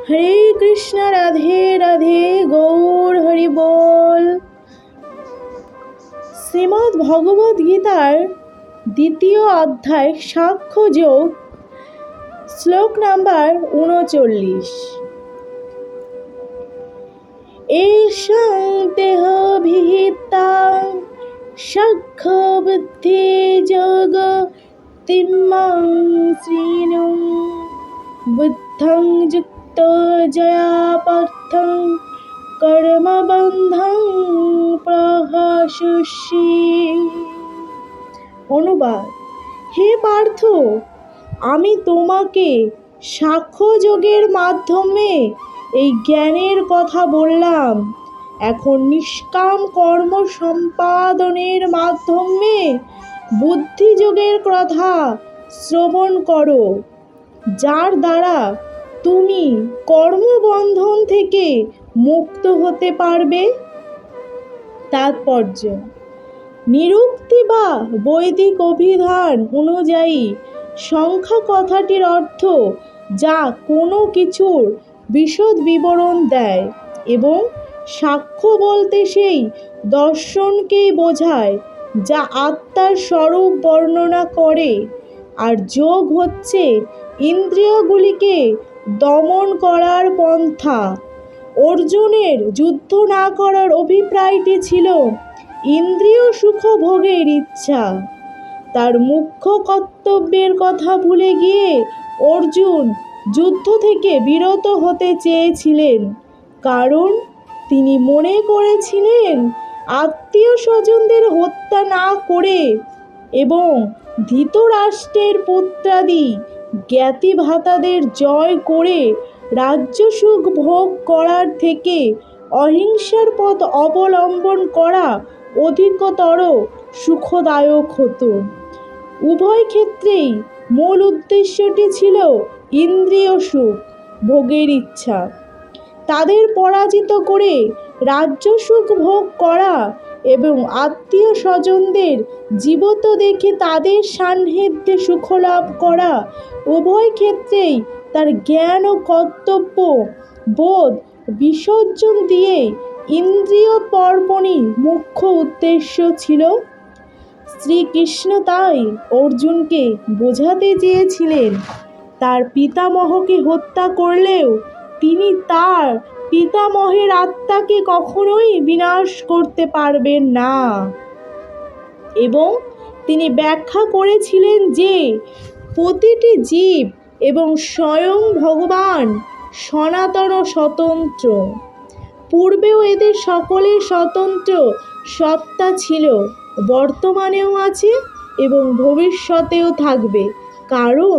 হরে কৃষ্ণ, রাধে রাধে, গৌর হরি বল। শ্রীমদ্ ভগবদ গীতার দ্বিতীয় অধ্যায় সাংখ্যযোগ, শ্লোক নাম্বার 39। এষাং দেহবিহিতাং সাংখ্য বুদ্ধি যোগ তিম্মাং শ্রীণু বুদ্ধং যুক্তো জয়া পার্থং কর্মবন্ধং প্রহাসুষি। অনুবাদ: হে পার্থ, আমি তোমাকে সাংখ্যযোগের মাধ্যমে এই জ্ঞানের কথা বললাম। এখন নিষ্কাম কর্ম সম্পাদনের মাধ্যমে বুদ্ধিযোগের কথা শ্রবণ করো, যার দ্বারা তুমি কর্মবন্ধন থেকে মুক্ত হতে পারবে। তাৎপর্য: নিরুক্তি বা বৈদিক অভিধান অনুযায়ী সংখ্যা কথাটির অর্থ যা কোনো কিছুর বিশদ বিবরণ দেয়, এবং সাংখ্য বলতে সেই দর্শনকেই বোঝায় যা আত্মার স্বরূপ বর্ণনা করে। আর যোগ হচ্ছে ইন্দ্রিয়গুলিকে দমন করার পন্থা। অর্জুনের যুদ্ধ না করার অভিপ্রায়টি ছিল ইন্দ্রিয় সুখ ভোগের ইচ্ছা। তার মুখ্য কর্তব্যের কথা ভুলে গিয়ে অর্জুন যুদ্ধ থেকে বিরত হতে চেয়েছিলেন, কারণ তিনি মনে করেছিলেন আত্মীয় স্বজনদের হত্যা না করে এবং ধৃতরাষ্ট্রের পুত্রাদি জ্ঞাতি ভ্রাতাদের জয় করে রাজ্যসুখ ভোগ করার থেকে অহিংসার পথ অবলম্বন করা অধিকতর সুখদায়ক হতো। উভয় ক্ষেত্রেই মূল উদ্দেশ্যটি ছিল ইন্দ্রিয় সুখ ভোগের ইচ্ছা। তাদের পরাজিত করে রাজ্যসুখ ভোগ করা এবং আত্মীয় স্বজনদের জীবিত দেখে তাদের সান্নিধ্যে সুখলাভ করা, উভয় ক্ষেত্রেই তার জ্ঞান ও কর্তব্য বোধ বিসর্জন দিয়ে ইন্দ্রিয় তর্পণই মুখ্য উদ্দেশ্য ছিল। শ্রীকৃষ্ণ তাই অর্জুনকে বোঝাতে চেয়েছিলেন, তার পিতামহকে হত্যা করলেও তিনি তার পিতামহের আত্মাকে কখনোই বিনাশ করতে পারবেন না। এবং তিনি ব্যাখ্যা করেছিলেন যে প্রতিটি জীব এবং স্বয়ং ভগবান সনাতন স্বতন্ত্র। পূর্বেও এদের সকলের স্বতন্ত্র সত্তা ছিল, বর্তমানেও আছে এবং ভবিষ্যতেও থাকবে, কারণ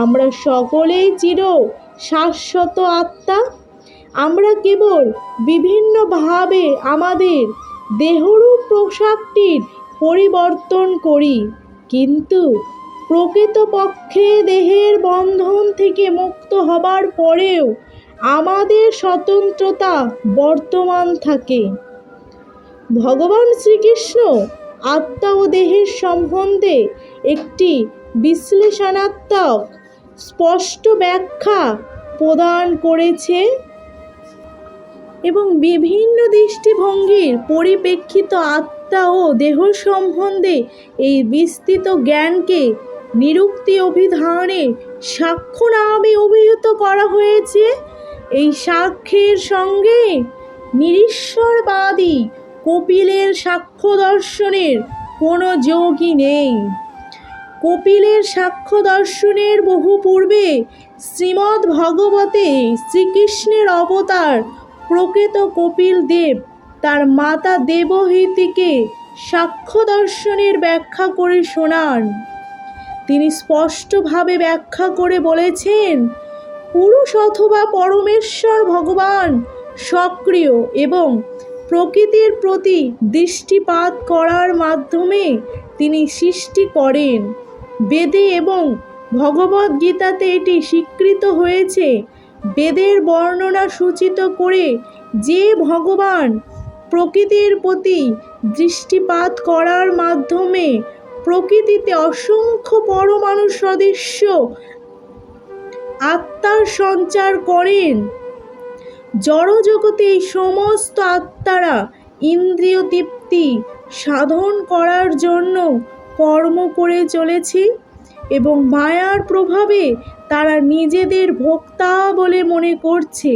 আমরা সকলেই চির শাশ্বত আত্মা। আমরা কেবল বিভিন্নভাবে আমাদের দেহরূপ পোশাকটির পরিবর্তন করি, কিন্তু প্রকৃতপক্ষে দেহের বন্ধন থেকে মুক্ত হবার পরেও আমাদের স্বতন্ত্রতা বর্তমান থাকে। ভগবান শ্রীকৃষ্ণ আত্মা ও দেহের সম্বন্ধে একটি বিশ্লেষণাত্মক স্পষ্ট ব্যাখ্যা প্রদান করেছে এবং বিভিন্ন দৃষ্টিভঙ্গির পরিপ্রেক্ষিত আত্মা ও দেহ সম্বন্ধে এই বিস্তৃত জ্ঞানকে নিরুক্তি অভিধানে সাংখ্য নামে অভিহিত করা হয়েছে। এই সাংখ্যের সঙ্গে নিরীশ্বরবাদী কপিলের সাংখ্য দর্শনের কোনো যোগই নেই। কপিলের সাংখ্য দর্শনের বহু পূর্বে শ্রীমদ্ ভগবতে শ্রীকৃষ্ণের অবতার প্রকৃত কপিল দেব তার মাতা দেবহূতিকে সাংখ্য দর্শনের ব্যাখ্যা করে শোনান। তিনি স্পষ্টভাবে ব্যাখ্যা করে বলেছেন, পুরুষ অথবা পরমেশ্বর ভগবান সক্রিয় এবং প্রকৃতির প্রতি দৃষ্টিপাত করার মাধ্যমে তিনি সৃষ্টি করেন। বেদে এবং ভগবদ গীতাতে এটি স্বীকৃত হয়েছে। বেদের বর্ণনা সূচিত করে যে ভগবান প্রকৃতির প্রতি দৃষ্টিপাত করার মাধ্যমে প্রকৃতিতে অসংখ্য পরমাণু সদৃশ্য আত্মার সঞ্চার করেন, জড়জগতে এই সমস্ত আত্মারা ইন্দ্রিয় তৃপ্তি সাধন করার জন্য কর্ম করে চলেছে এবং মায়ার প্রভাবে তারা নিজেদের ভোক্তা বলে মনে করছে।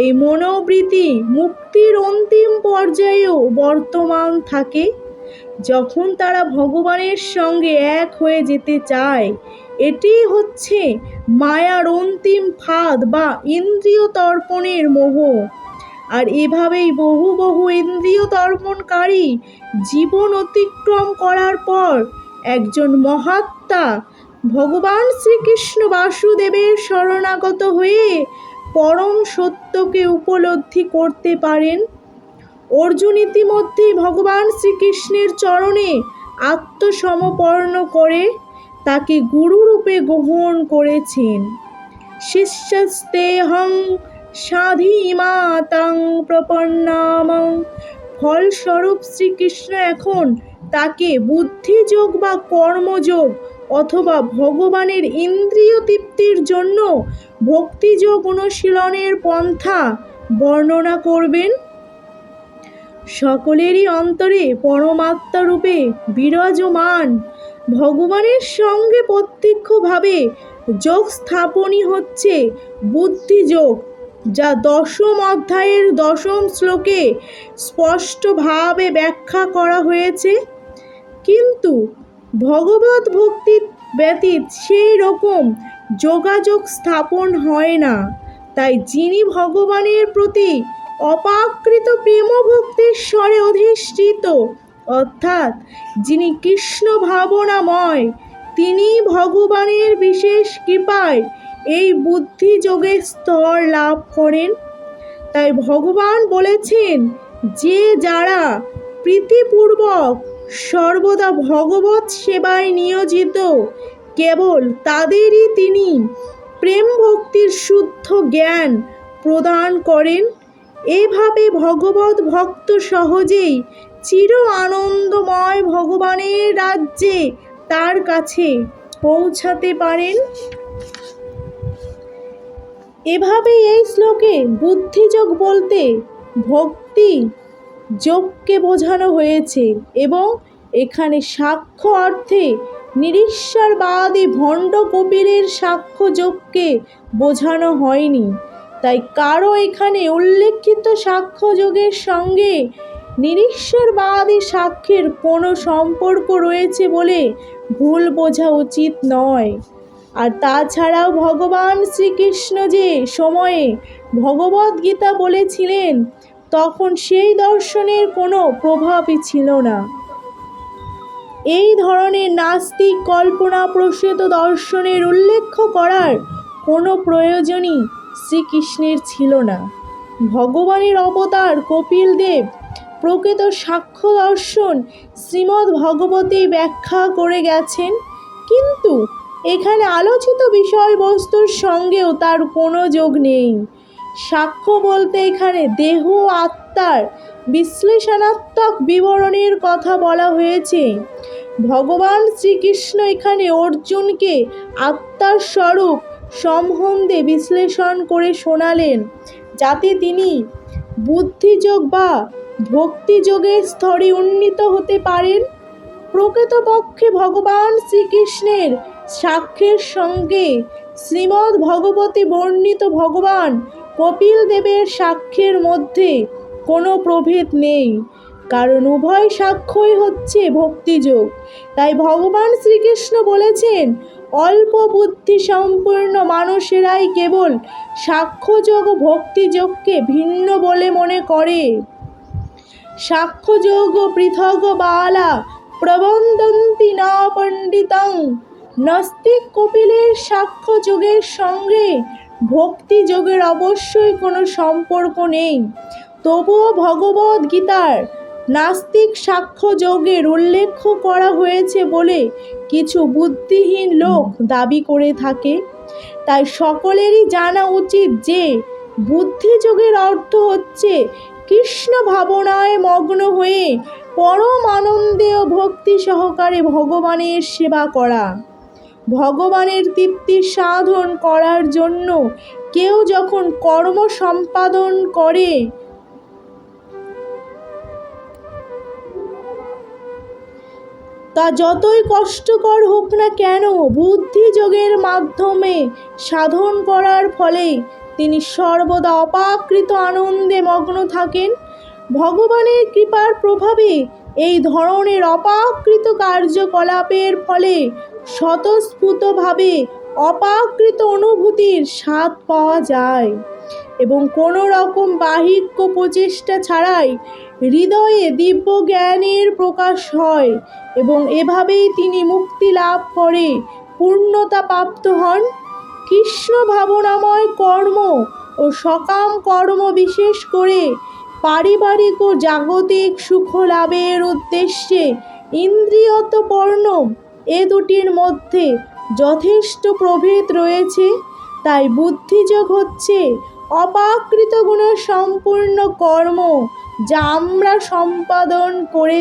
এই মনোবৃত্তি মুক্তির অন্তিম পর্যায়েও বর্তমান থাকে। যখন তারা ভগবানের সঙ্গে এক হয়ে যেতে চায়, এটি হচ্ছে মায়ার অন্তিম ফাঁদ বা ইন্দ্রিয় তর্পণের মোহ। আর এভাবেই বহু বহু ইন্দ্রিয় তর্পণকারী জীবন অতিক্রম করার পর একজন মহাত্মা ভগবান শ্রীকৃষ্ণ বাসুদেবের শরণাগত হয়ে পরম সত্যকে উপলব্ধি করতে পারেন। অর্জুন ইতিমধ্যেই ভগবান শ্রীকৃষ্ণের চরণে আত্মসমর্পণ করে তাকে গুরুরূপে গ্রহণ করেছেন। শিষ্যস্তেহং সাধিমাতাং প্রপন্নামং। ফলস্বরূপ শ্রীকৃষ্ণ এখন তাকে বুদ্ধিযোগ বা কর্মযোগ অথবা ভগবানের ইন্দ্রিয় তৃপ্তির জন্য ভক্তিযোগ অনুশীলনের পন্থা বর্ণনা করবেন। সকলেরই অন্তরে পরমাত্মা রূপে বিরাজমান ভগবানের সঙ্গে প্রত্যক্ষভাবে যোগ স্থাপনই হচ্ছে বুদ্ধিযোগ, যা দশম অধ্যায়ের দশম শ্লোকে স্পষ্টভাবে ব্যাখ্যা করা হয়েছে। কিন্তু ভগবত ভক্তি ব্যতীত সেই রকম যোগাযোগ স্থাপন হয় না। তাই যিনি ভগবানের প্রতি অপ্রাকৃত প্রেম ভক্তির স্বরে অধিষ্ঠিত, অর্থাৎ যিনি কৃষ্ণ ভাবনাময়, তিনি ভগবানের বিশেষ কৃপায় এই বুদ্ধিযোগের স্তর লাভ করেন। তাই ভগবান বলেছেন যে যারা প্রীতিপূর্বক সর্বদা ভগবত সেবায় নিয়োজিত, কেবল তাদেরই তিনি প্রেম ভক্তির শুদ্ধ জ্ঞান প্রদান করেন। এভাবে ভগবত ভক্ত সহজেই চির আনন্দময় ভগবানের রাজ্যে তার কাছে পৌঁছাতে পারেন। এভাবে এই শ্লোকে বুদ্ধিযোগ বলতে ভক্তি যোগকে বোঝানো হয়েছে এবং এখানে সাক্ষ্য অর্থে নিরীশ্বরবাদী ভণ্ড কপিলের সাক্ষ্য যোগকে বোঝানো হয়নি। তাই কারো এখানে উল্লেখিত সাক্ষ্য যোগের সঙ্গে নিরীশ্বরবাদী সাক্ষ্যের কোনো সম্পর্ক রয়েছে বলে ভুল বোঝা উচিত নয়। আর তাছাড়াও ভগবান শ্রীকৃষ্ণ যে সময়ে ভগবদ্গীতা বলেছিলেন, তখন সেই দর্শনের কোনো প্রভাবই ছিল না। এই ধরনের নাস্তিক কল্পনাপ্রসূত দর্শনের উল্লেখ করার কোনো প্রয়োজনই শ্রীকৃষ্ণের ছিল না। ভগবানের অবতার কপিল দেব প্রকৃত সাক্ষ্য দর্শন শ্রীমদ্ ভগবতে ব্যাখ্যা করে গেছেন, কিন্তু এখানে আলোচিত বিষয়বস্তুর সঙ্গেও তার কোনো যোগ নেই। সাক্ষ্য বলতে এখানে দেহ আত্মার বিশ্লেষণাত্মক বিবরণের কথা বলা হয়েছে। ভগবান শ্রীকৃষ্ণ এখানে অর্জুনকে আত্মার স্বরূপ সম্বন্ধে বিশ্লেষণ করে শোনালেন, যাতে তিনি বুদ্ধিযোগ বা ভক্তিযোগের স্তরে উন্নীত হতে পারেন। প্রকৃতপক্ষে ভগবান শ্রীকৃষ্ণের সাক্ষ্যের সঙ্গে শ্রীমদ্ ভগবতে বর্ণিত ভগবান কপিল দেবের সাক্ষ্যের মধ্যে কোনো প্রভেদ নেই, কারণ উভয় সাক্ষ্যই হচ্ছে ভক্তিযোগ। তাই ভগবান শ্রীকৃষ্ণ বলেছেন, অল্প বুদ্ধি সম্পূর্ণ মানুষেরাই কেবল সাক্ষ্যযোগ ও ভক্তিযোগকে ভিন্ন বলে মনে করে। সাক্ষ্যযোগ পৃথক বালা প্রবন্দন্তি না পণ্ডিতং। নাস্তিক কপিলের সাক্ষ্যযোগের সঙ্গে ভক্তিযোগের অবশ্যই কোনো সম্পর্ক নেই। তবুও ভগবদ্গীতার নাস্তিক সাক্ষ্যযোগের উল্লেখ করা হয়েছে বলে কিছু বুদ্ধিহীন লোক দাবি করে থাকে। তাই সকলেরই জানা উচিত যে বুদ্ধিযোগের অর্থ হচ্ছে কৃষ্ণ ভাবনায় মগ্ন হয়ে পরম আনন্দে ও ভক্তি সহকারে ভগবানের সেবা করা। ভগবানের তৃপ্তি সাধন করার জন্য কেউ যখন কর্ম সম্পাদন করে তা যতই কষ্টকর হোক না কেন বুদ্ধিযোগের মাধ্যমে সাধন করার ফলে তিনি সর্বদা অপাকৃত আনন্দে মগ্ন থাকেন। ভগবানের কৃপার প্রভাবে এই ধরনের অপাকৃত কার্যকলাপের ফলে স্বতঃস্ফূর্তভাবে অপাকৃত অনুভূতির স্বাদ পাওয়া যায় এবং কোনো রকম বাহিক প্রচেষ্টা ছাড়াই হৃদয়ে দিব্য জ্ঞানের প্রকাশ হয় এবং এভাবেই তিনি মুক্তি লাভ করে পূর্ণতা প্রাপ্ত হন। কৃষ্ণ ভাবনাময় কর্ম ও সকাম কর্ম বিশেষ করে পারিবারিক ও জাগতিক সুখ লাভের উদ্দেশ্যে ইন্দ্রিয়তপর্ণ এ দুটির মধ্যে যথেষ্ট প্রভেদ রয়েছে। তাই বুদ্ধিযোগ হচ্ছে অপাকৃত গুণে সম্পূর্ণ কর্ম যা আমরা সম্পাদন করে